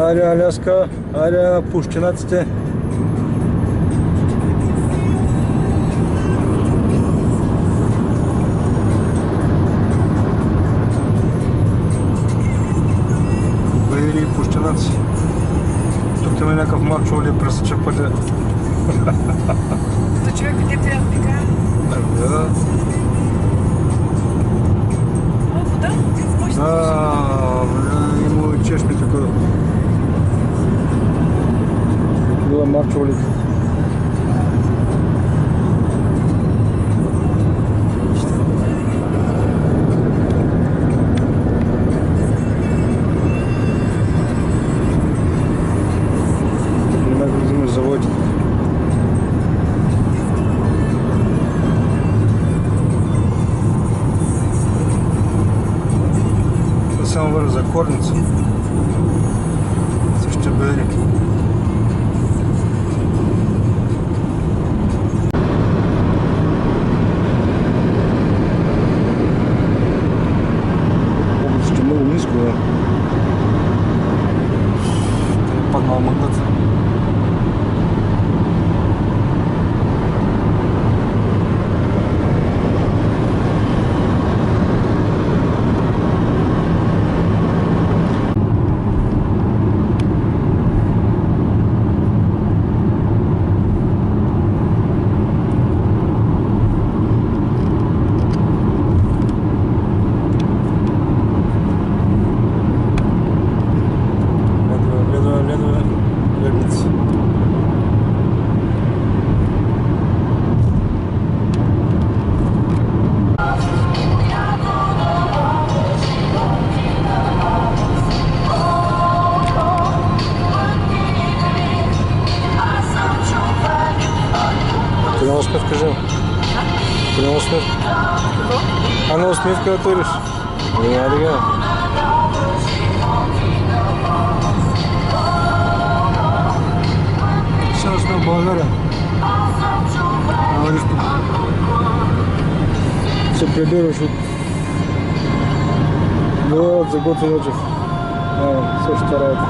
Аре Аляска, аре пущенаците. Бейли и пущенаци. Тук има някакъв марчо ли пресече пътя. Като човек къде трябва да пика? Да. О, вода? В кой Да, има и чешми тук. Била марчо ли. Само върх за Корница. Също бери. Облачето много ниско, да. Къде паднала мъгната. Къде на усмивка, жена? Къде на усмивка? А на усмивка да туриш? Няма да гледа. Сега сме в България. Няма нищо. Се прибираш от Заготвен Очев. Същата работа.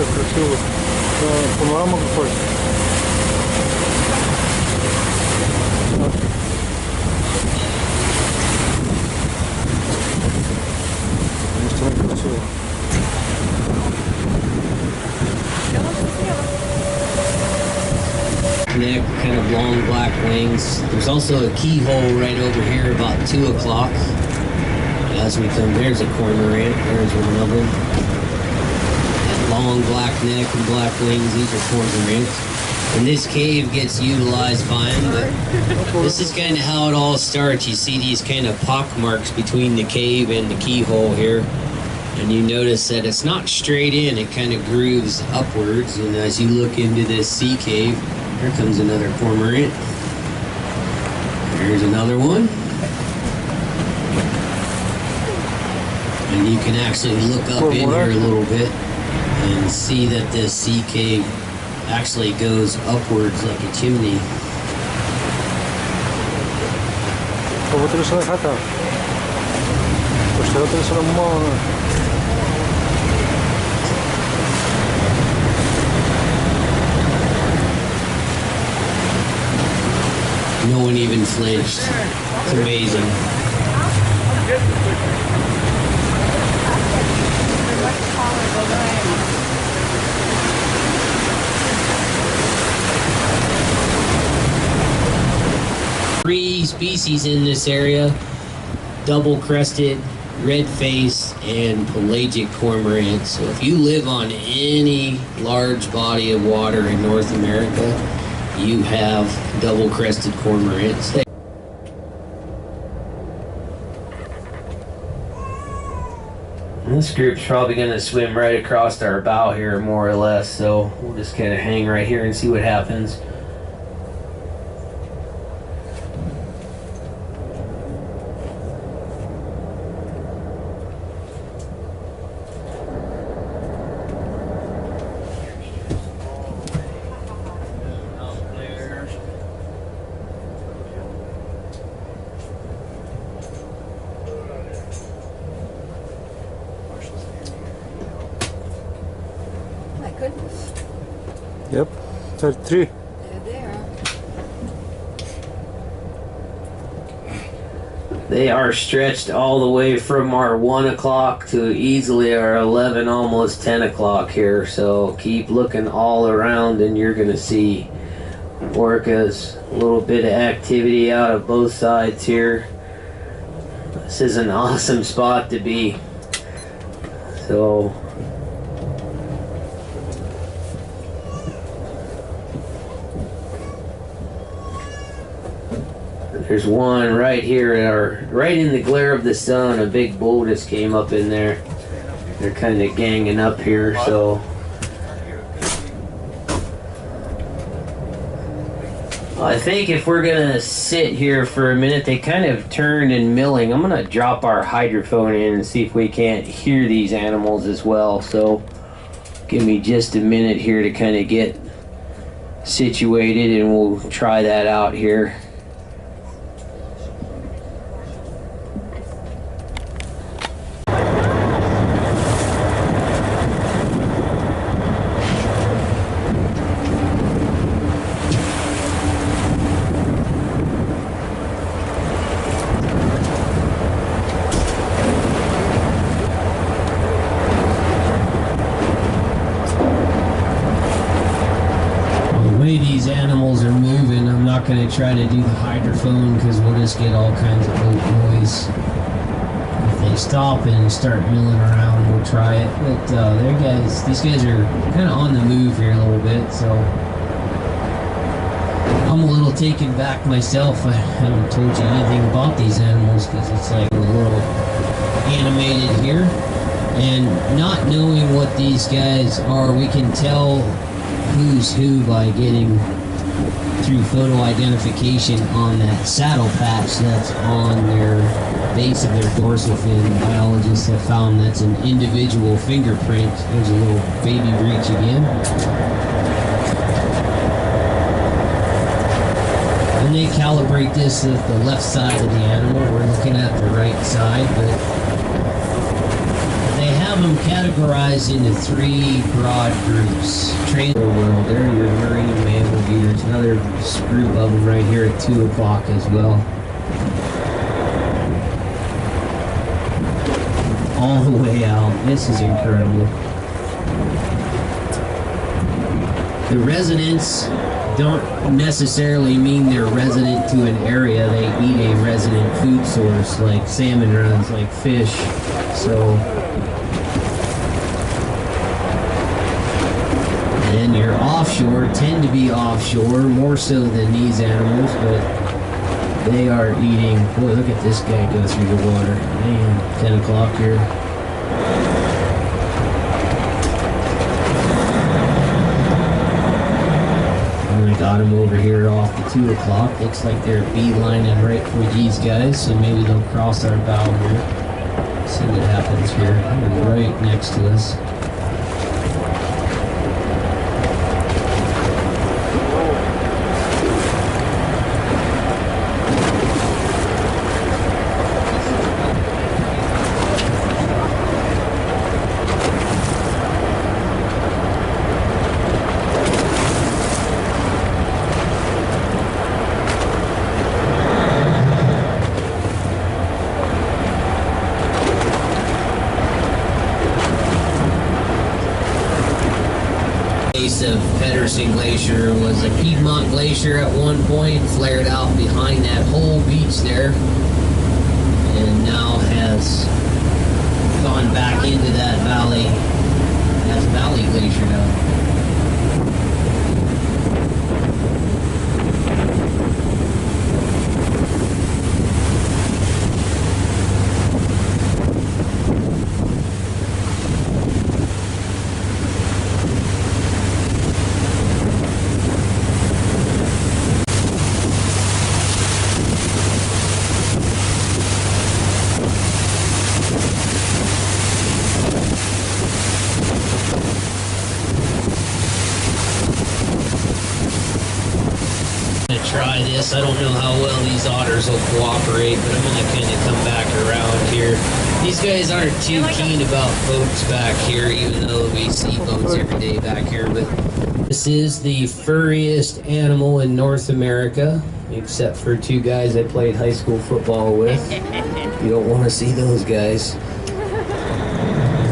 как красиво. Панорама какой. long black wings. There's also a keyhole right over here about 2 o'clock. As we come, there's a cormorant. There's one of them. That long black neck and black wings, these are cormorants. And this cave gets utilized by them, but this is kind of how it all starts. You see these kind of pock marks between the cave and the keyhole here. And you notice that it's not straight in, it kind of grooves upwards. And as you look into this sea cave, here comes another cormorant. Here's another one. And you can actually look up in here a little bit and see that this sea cave actually goes upwards like a chimney. No one even flinched. It's amazing. Three species in this area: double-crested, red-faced, and pelagic cormorant. So if you live on any large body of water in North America, you have double-crested cormorants. This group's probably going to swim right across our bow here, more or less, so we'll just kind of hang right here and see what happens. Goodness. Yep, 33. They're there. They are stretched all the way from our 1 o'clock to easily our 11, almost 10 o'clock here. So keep looking all around and you're going to see orcas. A little bit of activity out of both sides here. This is an awesome spot to be. So there's one right here, right in the glare of the sun. A big bull just came up in there. They're kind of ganging up here, so I think if we're gonna sit here for a minute, they kind of turned and milling. I'm gonna drop our hydrophone in and see if we can't hear these animals as well. So give me just a minute here to kind of get situated and we'll try that out here. These animals are moving. I'm not going to try to do the hydrophone because we'll just get all kinds of boat noise. If they stop and start milling around, we'll try it. But these guys are kind of on the move here a little bit, so I'm a little taken back myself. I haven't told you anything about these animals because it's like a little animated here. And not knowing what these guys are, we can tell who's who by getting through photo identification on that saddle patch that's on their base of their dorsal fin. Biologists have found that's an individual fingerprint. There's a little baby breach again. And they calibrate this at the left side of the animal. We're looking at the right side, but have them categorized into 3 broad groups. Trailer world, there are your marine mammal eaters. Another group of them right here at 2 o'clock as well. All the way out. This is incredible. The residents don't necessarily mean they're resident to an area. They eat a resident food source, like salmon runs, like fish. So, and your offshore tend to be offshore more so than these animals, but they are eating. Boy, look at this guy go through the water. Man, 10 o'clock here. I got him over here off the 2 o'clock. Looks like they're beelining right for these guys, so maybe they'll cross our bow here. See what happens here. They're right next to us. Of Pedersen Glacier was a Piedmont Glacier at one point, flared out behind that whole beach there, and now has gone back into that valley. That's Valley Glacier now. Try this. I don't know how well these otters will cooperate, but I'm gonna kind of come back around here. These guys aren't too keen about boats back here, even though we see boats every day back here. But this is the furriest animal in North America, except for two guys I played high school football with. You don't want to see those guys.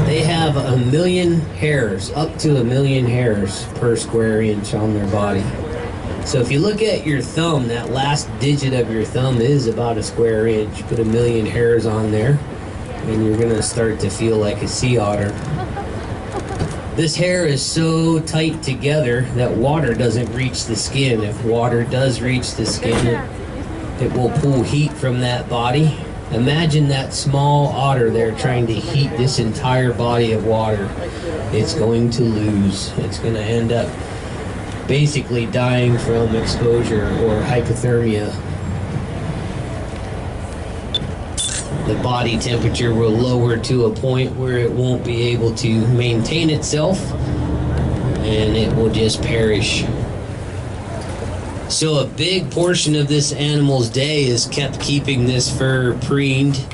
They have 1 million hairs, up to 1 million hairs per square inch on their body. So if you look at your thumb, that last digit of your thumb is about a square inch. Put 1 million hairs on there, and you're gonna start to feel like a sea otter. This hair is so tight together that water doesn't reach the skin. If water does reach the skin, it will pull heat from that body. Imagine that small otter there trying to heat this entire body of water. It's going to lose. It's gonna end up basically dying from exposure or hypothermia. The body temperature will lower to a point where it won't be able to maintain itself, and it will just perish. So a big portion of this animal's day is kept keeping this fur preened,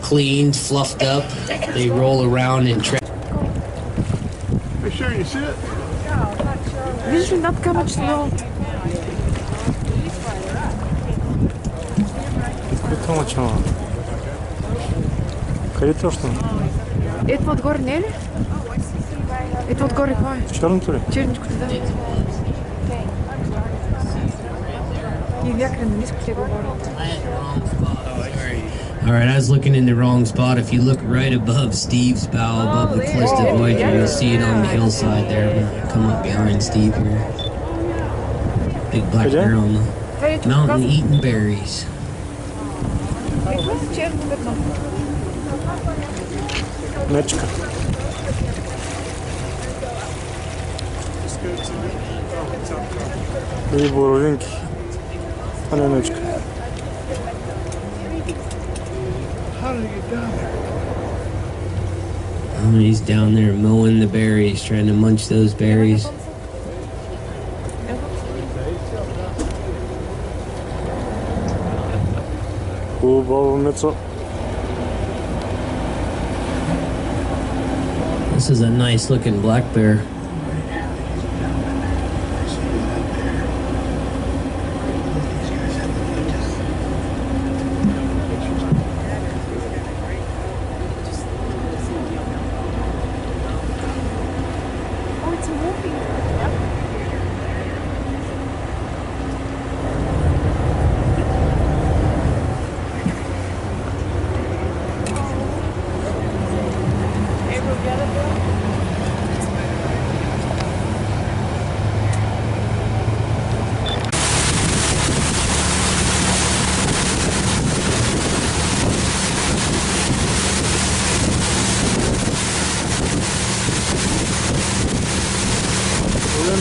cleaned, fluffed up. They roll around and Make sure you sit. Видишь ли, надо камъчето долу. Къде е начало? Къде точно? Ето отгоре, не е ли? Ето отгоре, какво е? Черното ли? Черничкото, да. И някъде на ниско ще говорят. Alright, I was looking in the wrong spot. If you look right above Steve's bow, above the Callista Voyager, you'll see it on the hillside there. I'm gonna come up behind Steve here. Big black bear on the mountain eating berries. Мечка. И боровинки. А не мечка. How did he get down there? Oh, he's down there mowing the berries, trying to munch those berries. Хубаво мецо. This is a nice looking black bear.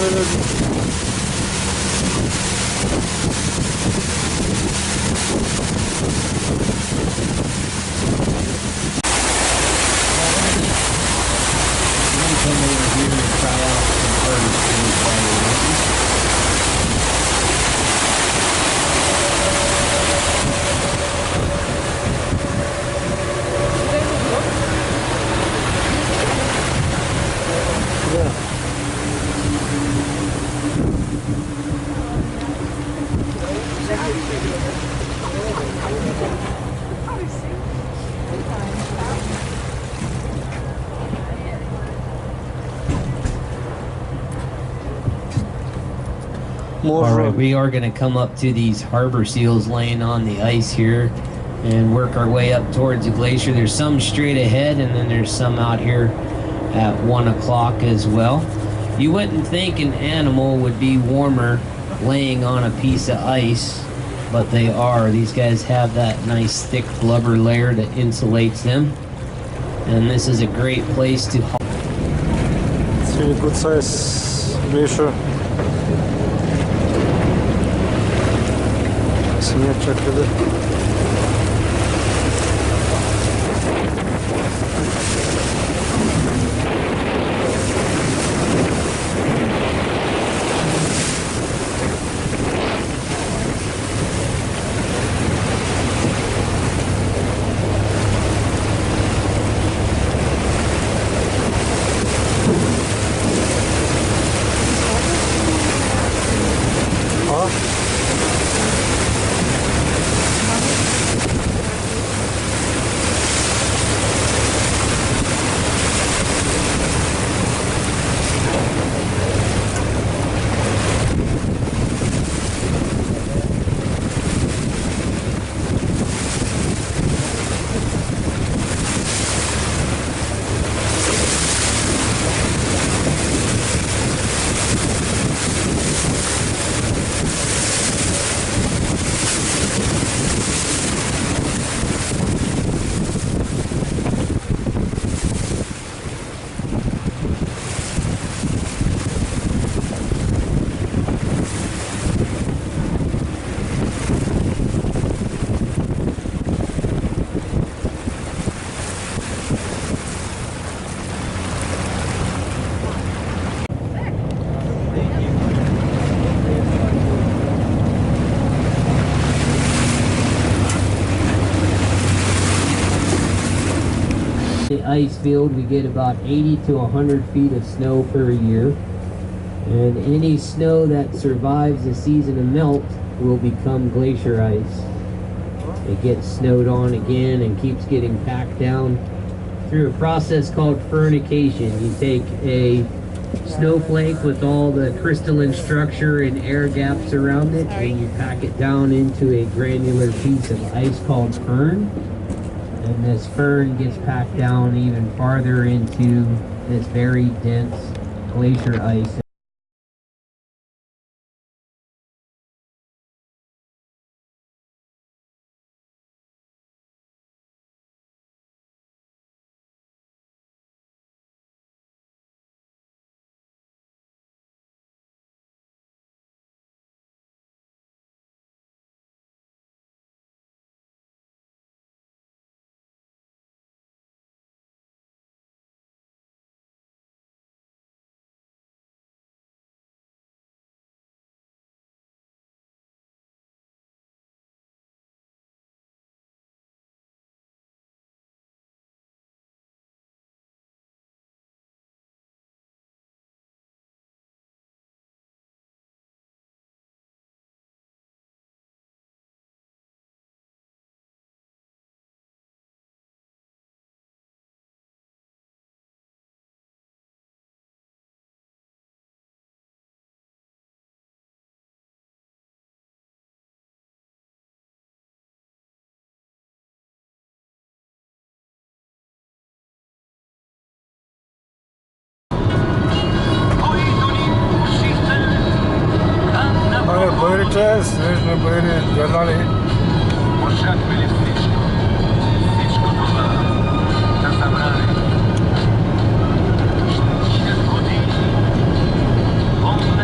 böyle. Come over here and try out some birds too while you're looking. More All right, we are going to come up to these harbor seals laying on the ice here and work our way up towards the glacier. There's some straight ahead, and then there's some out here at 1 o'clock as well. You wouldn't think an animal would be warmer laying on a piece of ice, but they are. These guys have that nice thick blubber layer that insulates them, and this is a great place to It's really good size glacier. Снег çakıldı. The ice field, we get about 80 to 100 feet of snow per year, and any snow that survives the season of melt will become glacier ice. It gets snowed on again and keeps getting packed down through a process called fernication. You take a snowflake with all the crystalline structure and air gaps around it, and you pack it down into a granular piece of ice called firn. And this firn gets packed down even farther into this very dense glacier ice. Băiețes, ești băiețe, gădale. Orșat Felistici, nici cu dola, ca sabrare. Și scudi, omne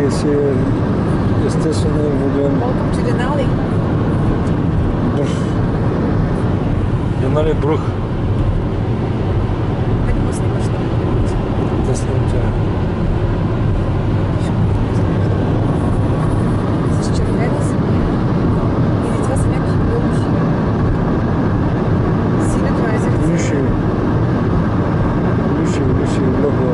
е си естественият воден. Welcome to Denali. Denali Bruch. Nek му снимаш там. Да снимам тя. С червени са. Или това са някакви бълбуши. Синето е езерце. Lucy, много.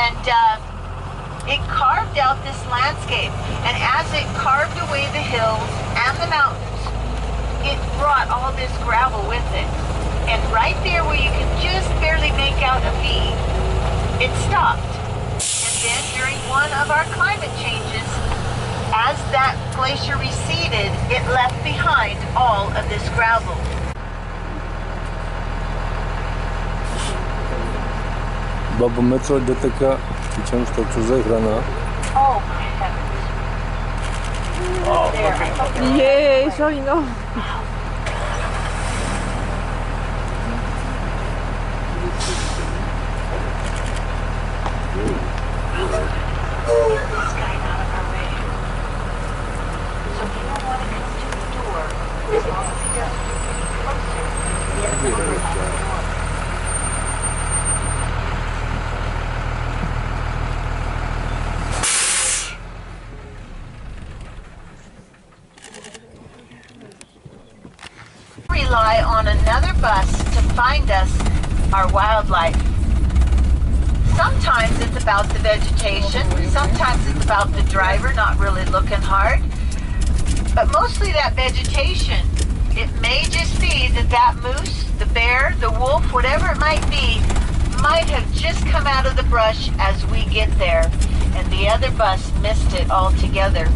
And it carved out this landscape. And as it carved away the hills and the mountains, it brought all this gravel with it. And right there where you can just barely make out a V, it stopped. And then during one of our climate changes, as that glacier receded, it left behind all of this gravel. Баба Метро ДТК, тичам, защото за храна. Oh, heavens. There. Yay, showing off. This guy out of our way. So you don't want to come to the door as long as he doesn't get closer. Rely on another bus to find us our wildlife. Sometimes it's about the vegetation, sometimes it's about the driver not really looking hard, but mostly that vegetation. It may just be that moose, the bear, the wolf, whatever it might be, might have just come out of the brush as we get there, and the other bus missed it altogether.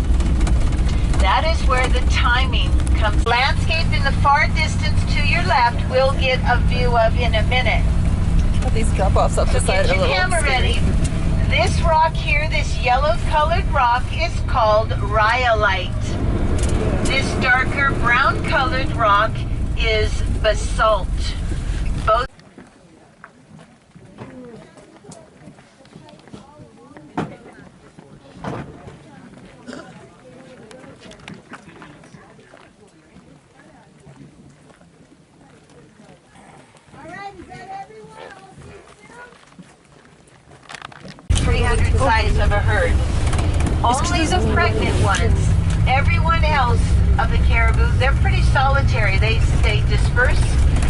That is where the timing comes. Landscape in the far distance to your left we'll get a view of in a minute. Put these drop-offs up the So side get a your little. camera ready. This rock here, this yellow-colored rock, is called rhyolite. This darker brown-colored rock is basalt. Both size of a herd. Only the pregnant ones. Everyone else of the caribou, they're pretty solitary. They disperse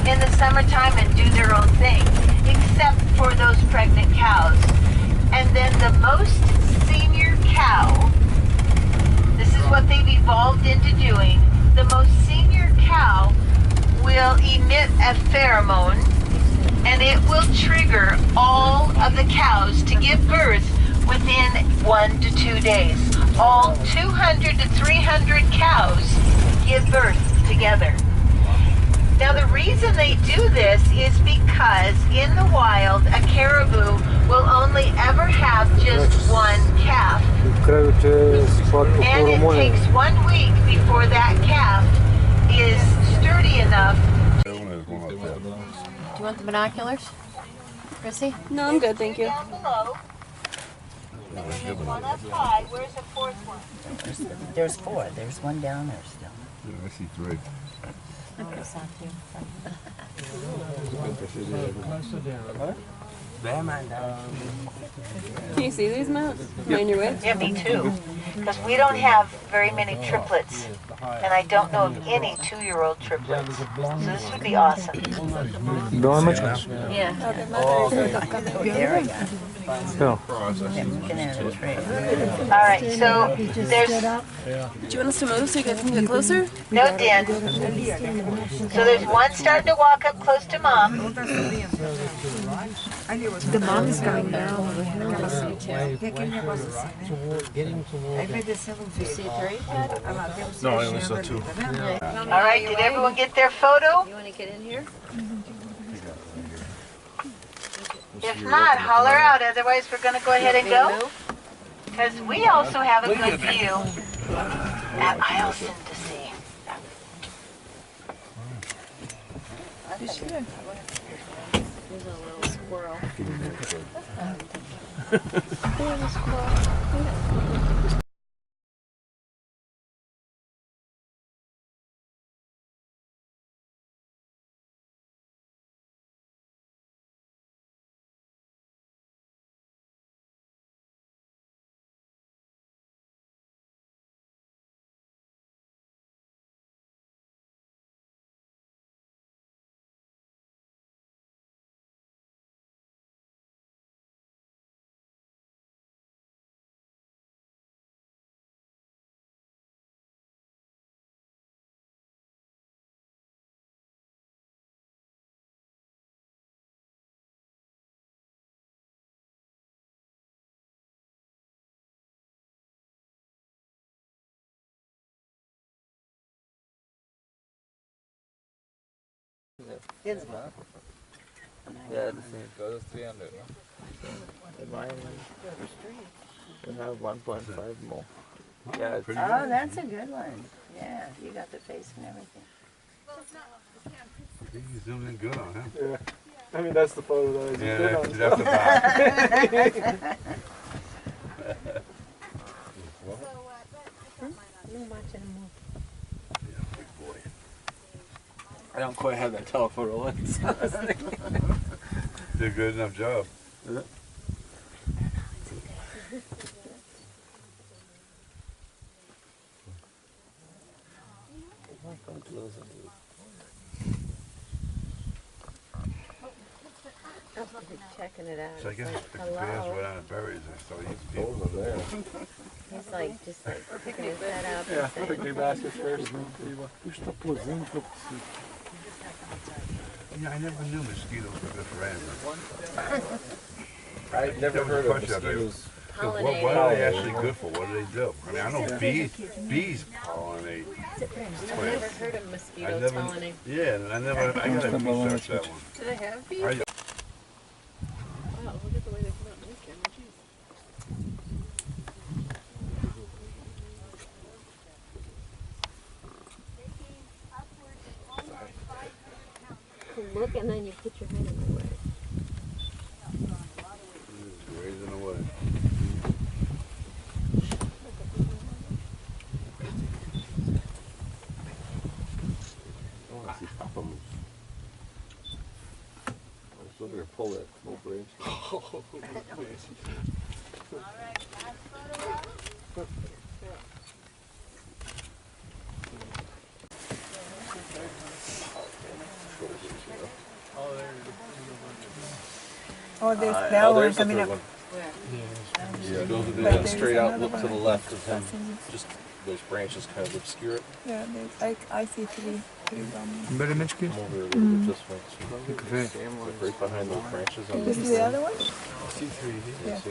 in the summertime and do their own thing, except for those pregnant cows. And then the most senior cow, this is what they've evolved into doing, the most senior cow will emit a pheromone, and it will trigger all of the cows to give birth within 1 to 2 days. All 200 to 300 cows give birth together. Now the reason they do this is because in the wild, a caribou will only ever have just one calf. And it takes 1 week before that calf is sturdy enough. Do you want the binoculars, Chrissy? No, I'm good, thank you. Down below. One up high. Where's the fourth one? There's four. There's one down there still. Yeah, I see three. Can you see these, Matt? Mind your way? Yeah, me too. Because we don't have very many triplets. And I don't know of any 2-year-old triplets. So this would be awesome. Doamne, mă, Yeah. There we go. no. I'm looking at a tree. All right, so there's Do you want us to move so you guys can get closer? no din. So there's one starting to walk up close to Mom. The mom is going down. No, I only saw two. All right, did everyone get their photo? You want to get in here? If not, holler out. Otherwise, we're going to go ahead and go. Because we also have a good view at Eielson to see. There's a little squirrel. Goes 300, no? Mine will have 1.5 more. Yeah, it's Oh, that's a good one. Yeah, you got the face and everything. I think you zoomed in good on him. Yeah. I mean, that's the photo that I just Yeah, did on. that's the back. Big boy. I don't quite have that telephoto lens. Did a good enough job. Checking it out. So I guess It's the like, bears hello. went out of berries and so he's people there. He's like, just like picking his head up Yeah, and saying, big baskets first. Yeah, I never knew mosquitoes were good for animals. I've never That was heard a of question I made. mosquitoes. What are they actually good for? What do they do? I mean, I know bees pollinate. I've never heard of I mosquito never, pollinate. yeah, I gotta research that one. Do they have bees? I- Wow, look at the way they come out in this camera. Jeez. Look and then you put your head in the way. Raising away. I see Papa Moose. I'm still gonna pull that little branch. Oh, there's that one coming up. Yeah, those are the straight out look to the left of him. Just those branches kind of obscure it. Yeah, there's, I see three down Very much good. Come over a little bit this way. Like right behind those branches on there. This this is the other one? See three here. Yeah. See?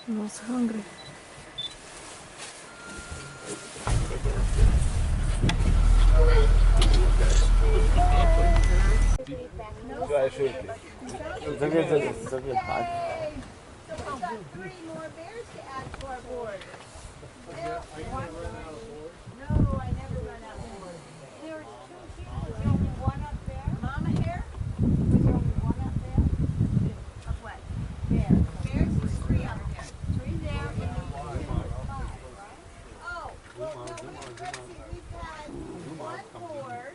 I'm also hungry. Загрузили. 3 more bears to add to our board. No, I never run out of board. No, I never run out of board. There was 2 here. Was there only 1 up there? Mama here? Was there only 1 up there? Of what? Bears. Bears is 3 up there. 3 there and then 2 5, right? Oh, well, no, let's see. We've had 1 board.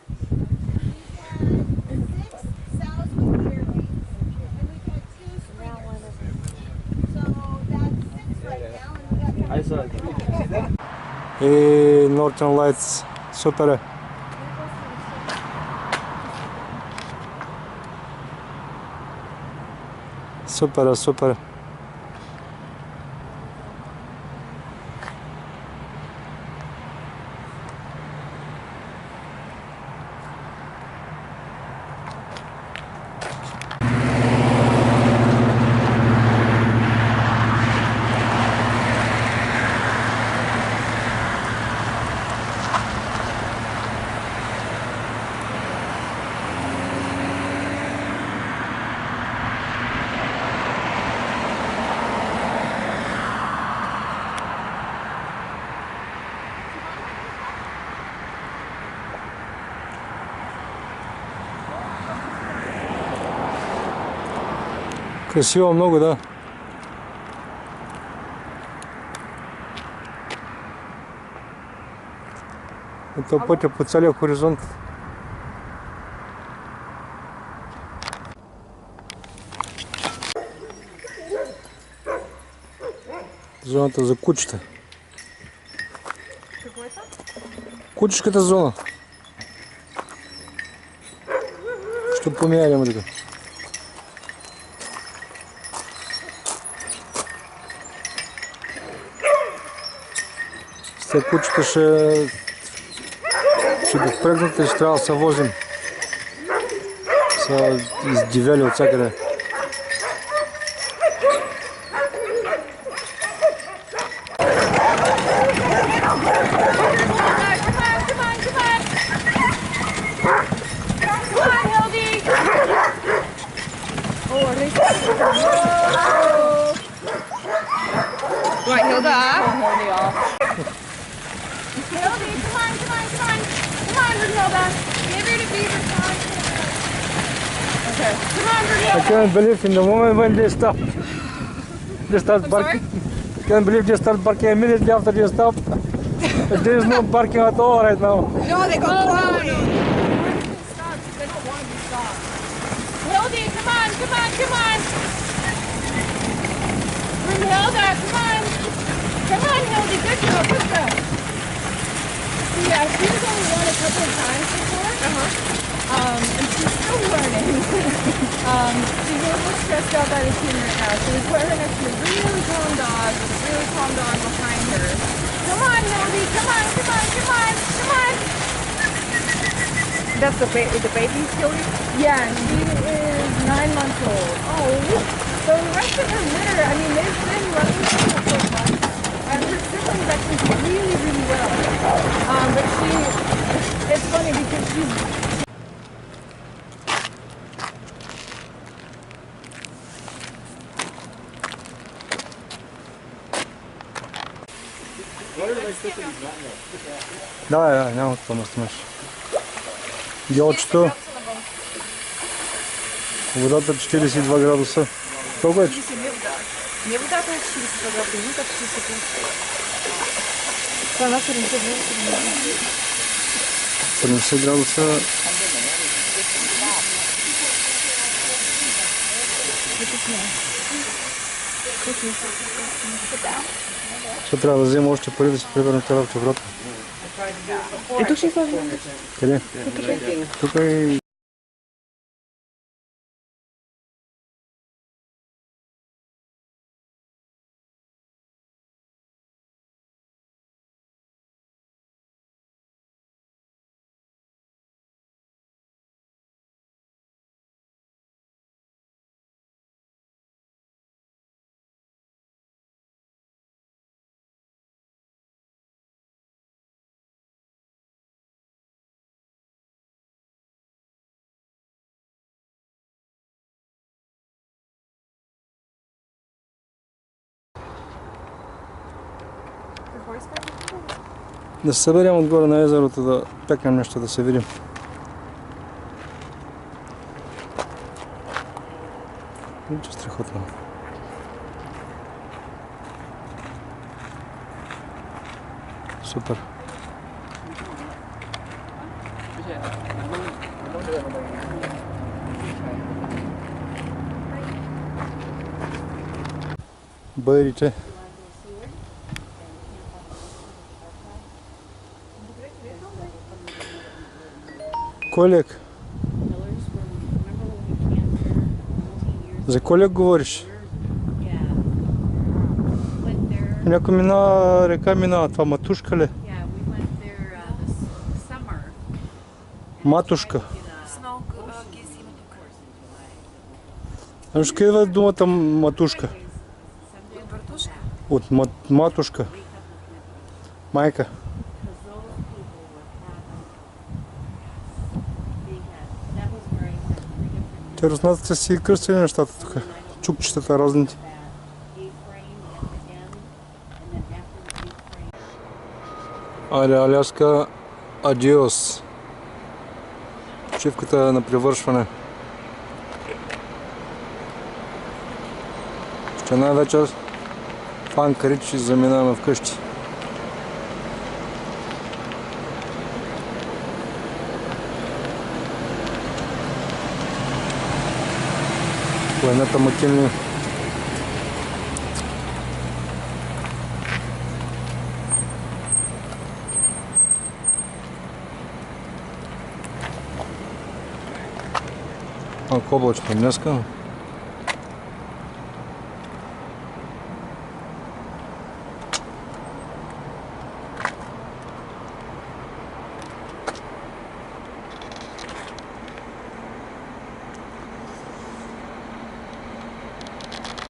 We've had 6 sows with yearlings. And we've had 2 springers. So that's 6 right now. And we got I saw it. И Northern Lights. Супер. Супер, супер. Красиво много, да. Это путь по целый горизонт. Зона-то за куча-то. Кучечка это зона. Чтоб поменяли мы это. Те кучата ще ги впрегнат и ще трябва да се возим. Са издивели от всякъде. Right, Hilda. Hildy, come on, come on, come on. Come on, Brunhilde. Give her to Beaver, come on. Okay. Come on, Brunhilde. I can't believe in the moment when they stop. They start barking. I can't believe they start barking immediately after they stop. There is no barking at all right now. No, they go flying. They don't want to be stopped. Hildy, come on, come on, come on. Brunhilde, come on. Come on, Hildy, good girl, good girl. Yeah, she was only one a couple of times before. And she's still learning. She's a little stressed out by the team right now. So we put her next to a really calm dog with a really calm dog behind her. Come on, Hildy, come on, come on, come on, come on. That's the baby Hildy? Yeah, she is 9 months old. Oh. So the rest of her litter, I mean, they've been running for a couple of months. And her siblings actually do really, really well. But it's funny because she's... Да, няма какво да снимаш. Йолчето. Водата 42 градуса. Колко е? Не водата е 42 градуса, никак 60. Това на 70 градуса. 70 градуса. Ще трябва да взема още пари да си приберем това в чеврото. И тук ще сложим. Къде? Тук е... Да се съберем отгоре на езерото, да пекнем нещо, да се видим. Ничего страхотного. Супер. Бърите. Колек. За колек говориш? Някой мина, река минава, това Матушка ли? Матушка. Знаеш къде идва думата Матушка? От матушка. Майка. Те руснаците си кръстили нещата тук. Чукчетата разните. Але Аляска, адиос. Почивката на привършване. Ще най-вече в Анкаридж и заминаваме вкъщи. Планета Макинли. Малко облачно днеска.